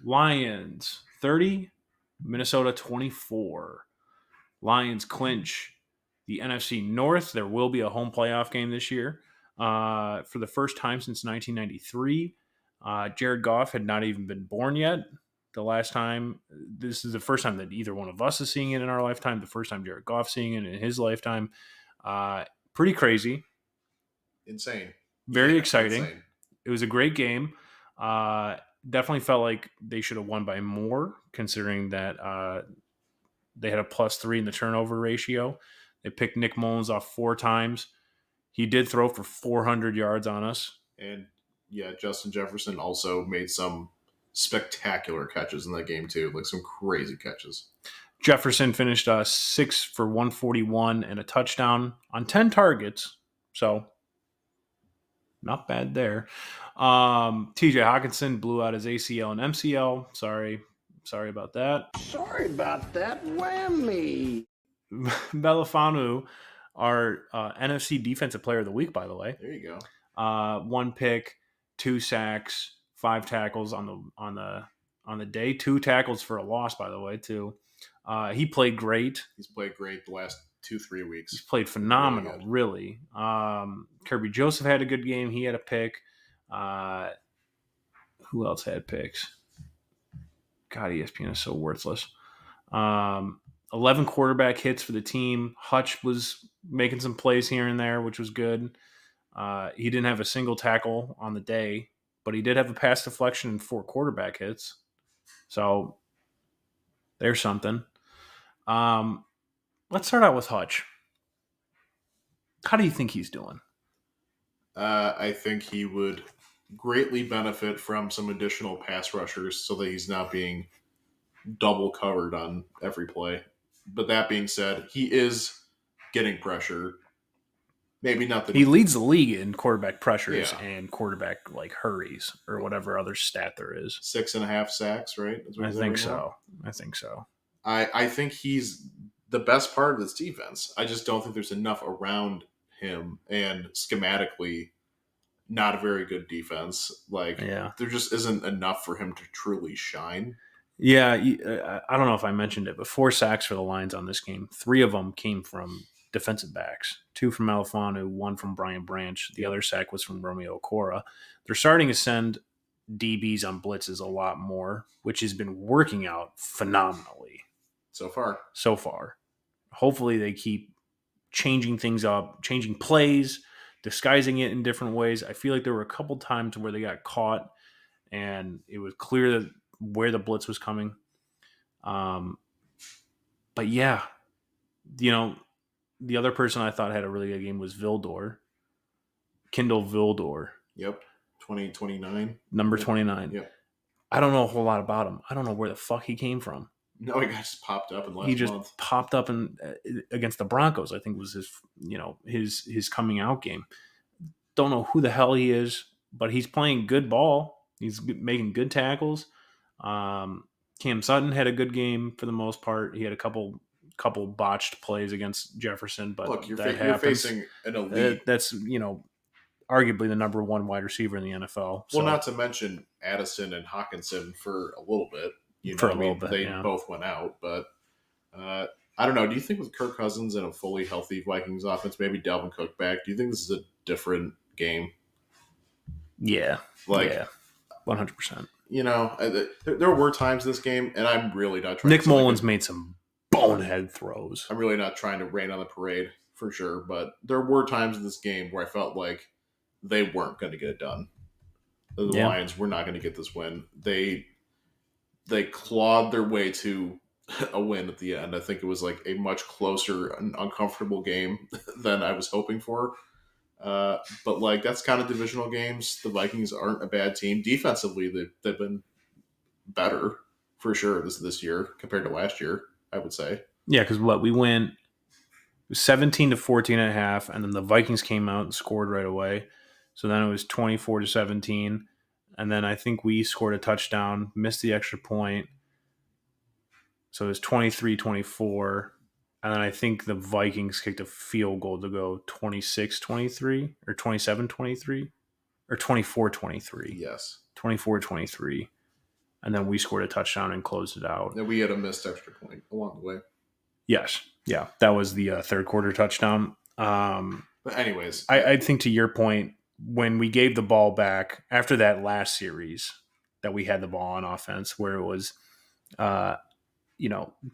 Lions 30, Minnesota 24. Lions clinch the NFC North. There will be a home playoff game this year for the first time since 1993. Jared Goff had not even been born yet. The last time, this is the first time that either one of us is seeing it in our lifetime. The first time Jared Goff seeing it in his lifetime. Pretty crazy. Insane. Very exciting. Insane. It was a great game. Definitely felt like they should have won by more, considering that they had a +3 in the turnover ratio. They picked Nick Mullins off 4 times. He did throw for 400 yards on us. And, yeah, Justin Jefferson also made some spectacular catches in that game, too. Like, some crazy catches. Jefferson finished 6 for 141 and a touchdown on 10 targets. So, not bad there. TJ Hawkinson blew out his ACL and MCL. Sorry about that. Sorry about that. Whammy. Belafanu, our NFC Defensive Player of the Week, by the way. There you go. 1 pick, 2 sacks, 5 tackles on the day. 2 tackles for a loss, by the way, too. He played great. He's played great the last 2-3 weeks. He's played phenomenal, really. Kirby Joseph had a good game. He had a pick. Who else had picks? God, ESPN is so worthless. 11 quarterback hits for the team. Hutch was making some plays here and there, which was good. He didn't have a single tackle on the day, but he did have a pass deflection and 4 quarterback hits. So there's something. Let's start out with Hutch. How do you think he's doing? I think he would greatly benefit from some additional pass rushers so that he's not being double covered on every play. But that being said, he is getting pressure. Maybe not he leads the league in quarterback pressures and quarterback hurries or whatever other stat there is. 6.5 sacks, right? I think so. I think he's the best part of this defense. I just don't think there's enough around him, and schematically, not a very good defense. There just isn't enough for him to truly shine. Yeah, I don't know if I mentioned it, but 4 sacks for the Lions on this game. 3 of them came from defensive backs. 2 from Alfanu, 1 from Brian Branch. The other sack was from Romeo Okora. They're starting to send DBs on blitzes a lot more, which has been working out phenomenally. So far. Hopefully they keep changing things up, changing plays, disguising it in different ways. I feel like there were a couple times where they got caught and it was clear that where the blitz was coming. But yeah, the other person I thought had a really good game was Vildor. Kindle Vildor. Yep. 29. Number 29. Yep. I don't know a whole lot about him. I don't know where the fuck he came from. No, he just popped up in last month. He just popped up against the Broncos. I think was his coming out game. Don't know who the hell he is, but he's playing good ball. He's making good tackles. Cam Sutton had a good game for the most part. He had a couple botched plays against Jefferson, but look, you're facing an elite. That's arguably the number 1 wide receiver in the NFL. Well, not to mention Addison and Hawkinson for a little bit. They both went out, but I don't know. Do you think with Kirk Cousins and a fully healthy Vikings offense, maybe Dalvin Cook back, do you think this is a different game? Yeah. 100%. There were times in this game, and I'm really not trying Nick Mullins made some bonehead throws. I'm really not trying to rain on the parade, for sure, but there were times in this game where I felt like they weren't going to get it done. The Lions were not going to get this win. They clawed their way to a win at the end. I think it was like a much closer and uncomfortable game than I was hoping for. But that's kind of divisional games. The Vikings aren't a bad team. Defensively, they've been better for sure this year compared to last year, I would say. Yeah, because we went 17-14 at half, and then the Vikings came out and scored right away. So then it was 24-17. And then I think we scored a touchdown, missed the extra point. So it was 23-24. And then I think the Vikings kicked a field goal to go 26-23 or 27-23 or 24-23. Yes. 24-23. and then we scored a touchdown and closed it out. And we had a missed extra point along the way. Yes. Yeah. That was the third quarter touchdown. But anyways. I think to your point, when we gave the ball back after that last series that we had the ball on offense where it was,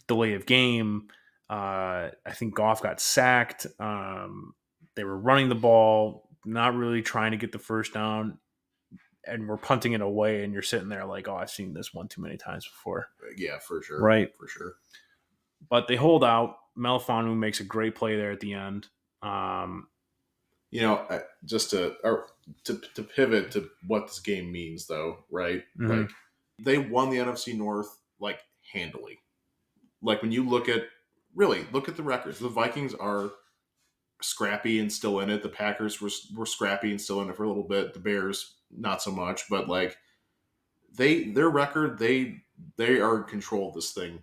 delay of game, I think Goff got sacked. They were running the ball, not really trying to get the first down, and we're punting it away, and you're sitting there like, oh, I've seen this one too many times before. Yeah, for sure. Right. For sure. But they hold out. Melifonwu makes a great play there at the end. Just to pivot to what this game means, though, right? Mm-hmm. Like, they won the NFC North, like, handily. Like, when you look at the records, the Vikings are scrappy and still in it. The Packers were scrappy and still in it for a little bit. The Bears, not so much. But, like, their record, they are in control of this thing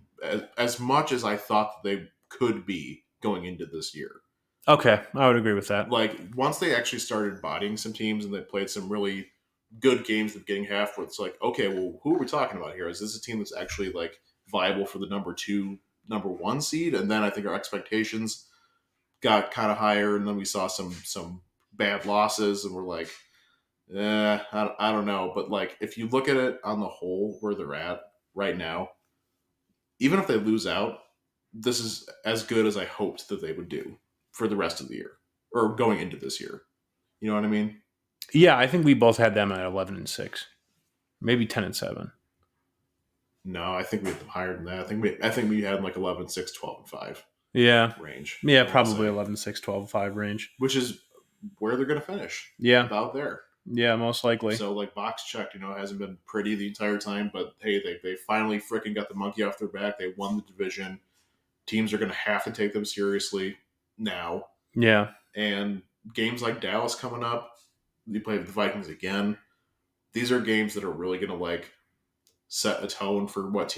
as much as I thought they could be going into this year. Okay, I would agree with that. Like, once they actually started bodying some teams and they played some really good games at the beginning half where it's like, okay, well, who are we talking about here? Is this a team that's actually, like, viable for the number 2, number 1 seed? And then I think our expectations got kind of higher, and then we saw some bad losses, and we're like, I don't know. But, like, if you look at it on the whole where they're at right now, even if they lose out, this is as good as I hoped that they would do for the rest of the year or going into this year. You know what I mean? Yeah, I think we both had them at 11-6, maybe 10-7. No, I think we had them higher than that. I think we had like 11-6, 12-5. Yeah, range. Yeah, probably 11-6, 12-5 range, which is where they're going to finish. Yeah, about there. Yeah, most likely. So, like, box checked, it hasn't been pretty the entire time, but hey, they finally freaking got the monkey off their back. They won the division. Teams are going to have to take them seriously now. Yeah. And games like Dallas coming up, you play the Vikings again. These are games that are really going to, like, set a tone for what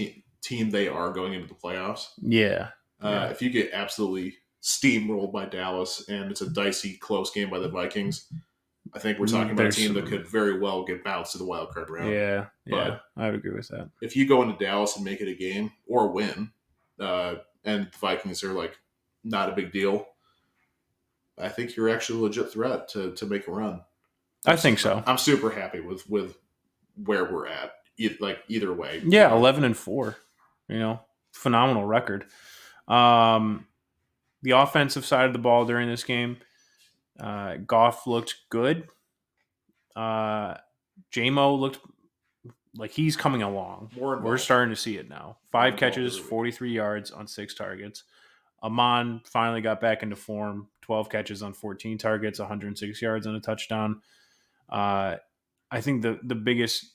team they are going into the playoffs. Yeah. If you get absolutely steamrolled by Dallas and it's a dicey, close game by the Vikings, I think we're talking about a team that could very well get bounced to the wild card round. Yeah, but I would agree with that. If you go into Dallas and make it a game or win, and the Vikings are, like, not a big deal, I think you're actually a legit threat to make a run. I think so. I'm super happy with where we're at, either way. Yeah, 11-4. Phenomenal record. The offensive side of the ball during this game, Goff looked good. J-Mo looked like he's coming along. We're starting to see it now. 5 catches, 43 yards on 6 targets. Amon finally got back into form. 12 catches on 14 targets, 106 yards and a touchdown. I think the biggest,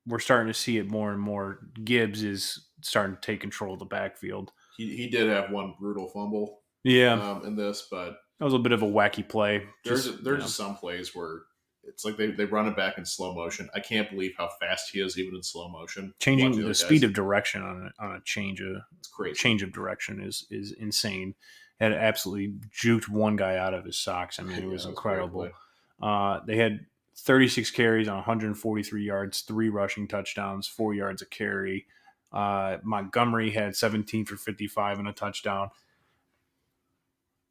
we're starting to see it more and more. Gibbs is starting to take control of the backfield. He did have one brutal fumble. Yeah. In this, but that was a bit of a wacky play. There's just some plays where it's like they run it back in slow motion. I can't believe how fast he is even in slow motion. Changing the speed of direction on a change of direction is insane. Had absolutely juked one guy out of his socks. I mean, it was incredible. They had 36 carries on 143 yards, 3 rushing touchdowns, 4 yards a carry. Montgomery had 17 for 55 and a touchdown.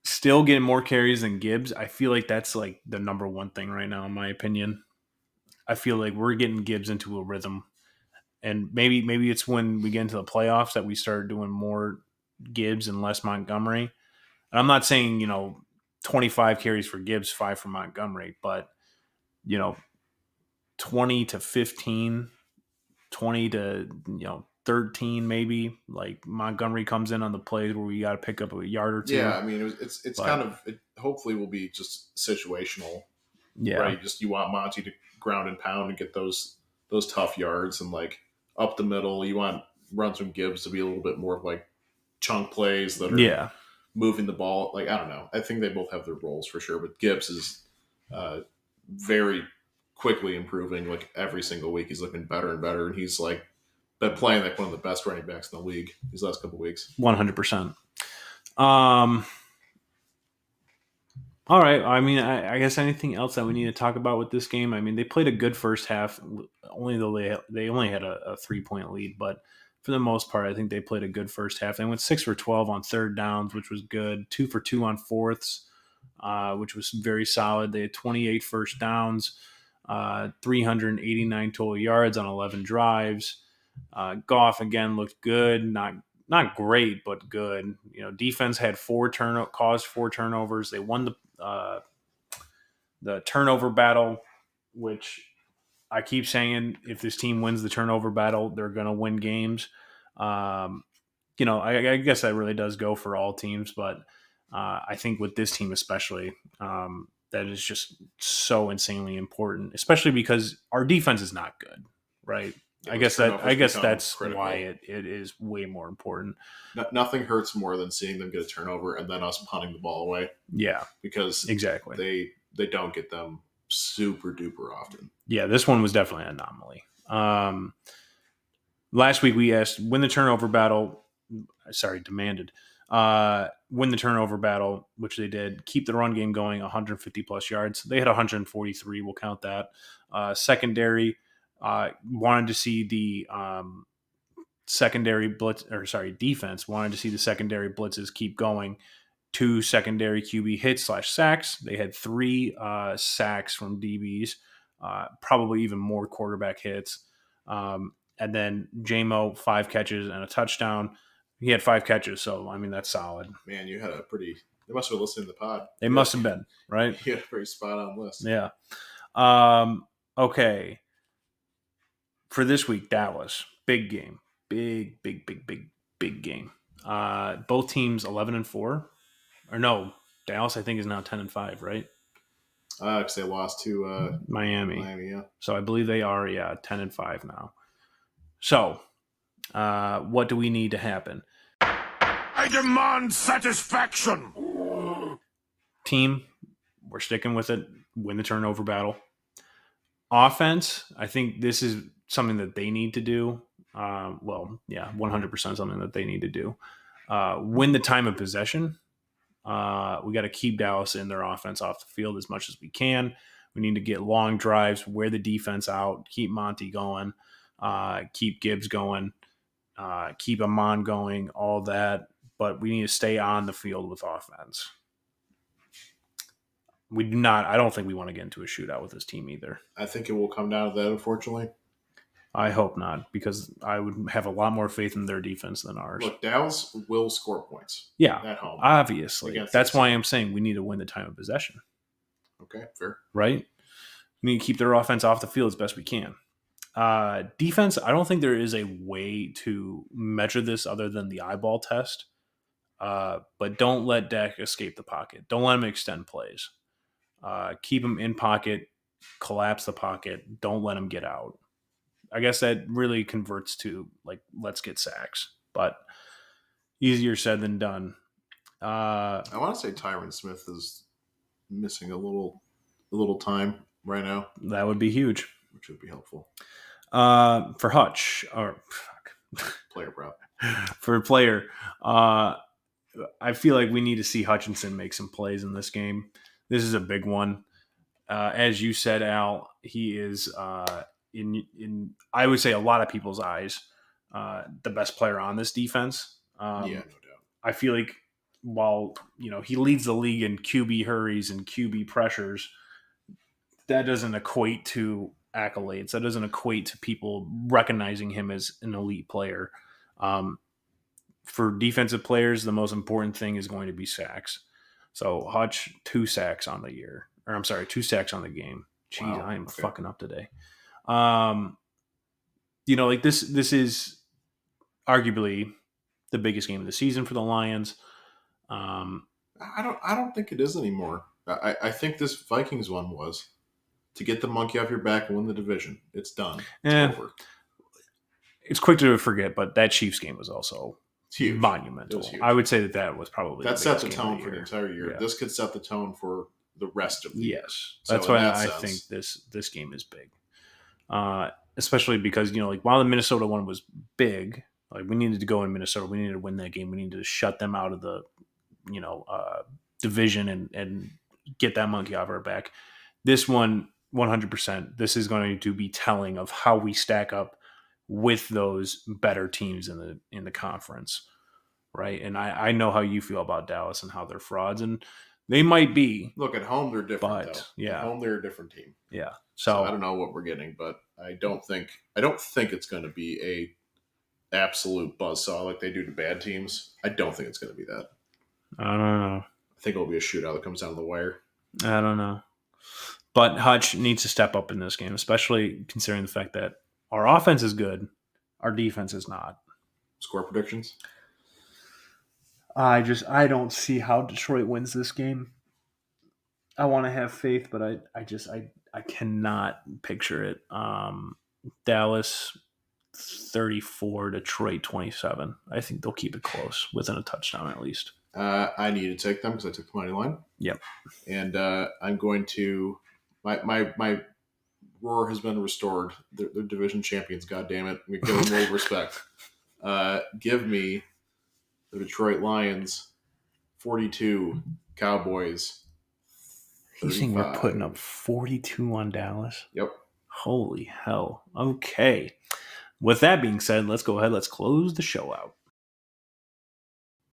Still getting more carries than Gibbs. I feel like that's, like, the number one thing right now, in my opinion. I feel like we're getting Gibbs into a rhythm. And maybe it's when we get into the playoffs that we start doing more Gibbs and less Montgomery. And I'm not saying, 25 carries for Gibbs, 5 for Montgomery, but, 20 to 15, 20 to, 13 maybe. Like, Montgomery comes in on the plays where we got to pick up a yard or two. Yeah, I mean, it's kind of – it hopefully will be just situational. Yeah. Right? Just you want Monty to ground and pound and get those tough yards and, like, up the middle. You want runs from Gibbs to be a little bit more of, like, chunk plays that are moving the ball. Like, I don't know. I think they both have their roles for sure, but Gibbs is very quickly improving. Like, every single week he's looking better and better, and he's, like, been playing like one of the best running backs in the league these last couple of weeks. 100%. All right. I mean, I guess anything else that we need to talk about with this game? I mean, they played a good first half, only though they only had a 3-point lead, but for the most part, I think they played a good first half. They went 6 for 12 on third downs, which was good. 2 for 2 on fourths, which was very solid. They had 28 first downs, 389 total yards on 11 drives. Goff again looked good, not great, but good. Defense had caused 4 turnovers. They won the turnover battle, which I keep saying, if this team wins the turnover battle, they're going to win games. I guess that really does go for all teams, but I think with this team especially, that is just so insanely important, especially because our defense is not good, right? I guess that's critical. why it is way more important. Nothing hurts more than seeing them get a turnover and then us punting the ball away. Yeah, because exactly. They don't get them super duper often. Yeah, this one was definitely an anomaly. Last week we asked win the turnover battle. Demanded win the turnover battle, which they did. Keep the run game going, 150 plus yards. They had 143. We'll count that. Secondary wanted to see the defense wanted to see the secondary blitzes keep going. 2 secondary QB hits / sacks. They had 3 sacks from DBs, probably even more quarterback hits. And then JMO, 5 catches and a touchdown. He had 5 catches, so I mean that's solid. Man, you had a pretty. They must have listened to the pod. They must have been, right? You had a pretty spot on list. Yeah. Okay. For this week, Dallas, big game, big game. Both teams 11-4, or no? Dallas, I think, is now 10-5, right? Because they lost to Miami. Yeah. So I believe they are 10-5 now. So, what do we need to happen? I demand satisfaction. Team, we're sticking with it. Win the turnover battle. Offense, I think this is something that they need to do. 100% something that they need to do. Win the time of possession. We got to keep Dallas in their offense off the field as much as we can. We need to get long drives, wear the defense out, keep Monty going, keep Gibbs going, keep Amon going, all that. But we need to stay on the field with offense. I don't think we want to get into a shootout with this team either. I think it will come down to that, unfortunately. I hope not, because I would have a lot more faith in their defense than ours. Look, Dallas will score points. Yeah, at home. Obviously. That's why I'm saying we need to win the time of possession. Okay, fair. Right? We need to keep their offense off the field as best we can. Defense, I don't think there is a way to measure this other than the eyeball test. But don't let Dak escape the pocket. Don't let him extend plays. Keep him in pocket, collapse the pocket. Don't let him get out. I guess that really converts to let's get sacks, but easier said than done. I want to say Tyron Smith is missing a little time right now. That would be huge, which would be helpful. For Hutch or player prop for a player. I feel like we need to see Hutchinson make some plays in this game. This is a big one. As you said, Al, he is in I would say a lot of people's eyes, the best player on this defense. No doubt. I feel like while he leads the league in QB hurries and QB pressures, that doesn't equate to accolades. That doesn't equate to people recognizing him as an elite player. For defensive players, the most important thing is going to be sacks. So Hutch, 2 sacks on the year. Or I'm sorry, 2 sacks on the game. Jeez, wow, I am fucking up today. This is arguably the biggest game of the season for the Lions. I don't think it is anymore. I think this Vikings one was to get the monkey off your back and win the division. It's done. It's over. It's quick to forget, but that Chiefs game was also huge. Monumental. Huge. I would say that was probably that sets the tone for the entire year. Yeah. This could set the tone for the rest of the year. Yes, that's why I think this game is big. Especially because while the Minnesota one was big, we needed to go in Minnesota. We needed to win that game. We needed to shut them out of the division and get that monkey off our back. This one, 100%, this is going to be telling of how we stack up with those better teams in the conference, right? And I know how you feel about Dallas and how they're frauds, and they might be. Look, at home they're different, but, though. Yeah. At home they're a different team. Yeah. So I don't know what we're getting, but I don't think it's going to be a absolute buzzsaw like they do to bad teams. I don't think it's going to be that. I don't know. I think it'll be a shootout that comes down to the wire. I don't know. But Hutch needs to step up in this game, especially considering the fact that our offense is good, our defense is not. Score predictions? I don't see how Detroit wins this game. I want to have faith, but I cannot picture it. Dallas 34, Detroit 27. I think they'll keep it close, within a touchdown at least. I need to take them because I took the money line. Yep. And I'm going to my roar has been restored. They're division champions. God damn it! We give them a little respect. Give me the Detroit Lions 42, Cowboys. You think we're putting up 42 on Dallas? Yep. Holy hell. Okay. With that being said, let's go ahead. Let's close the show out.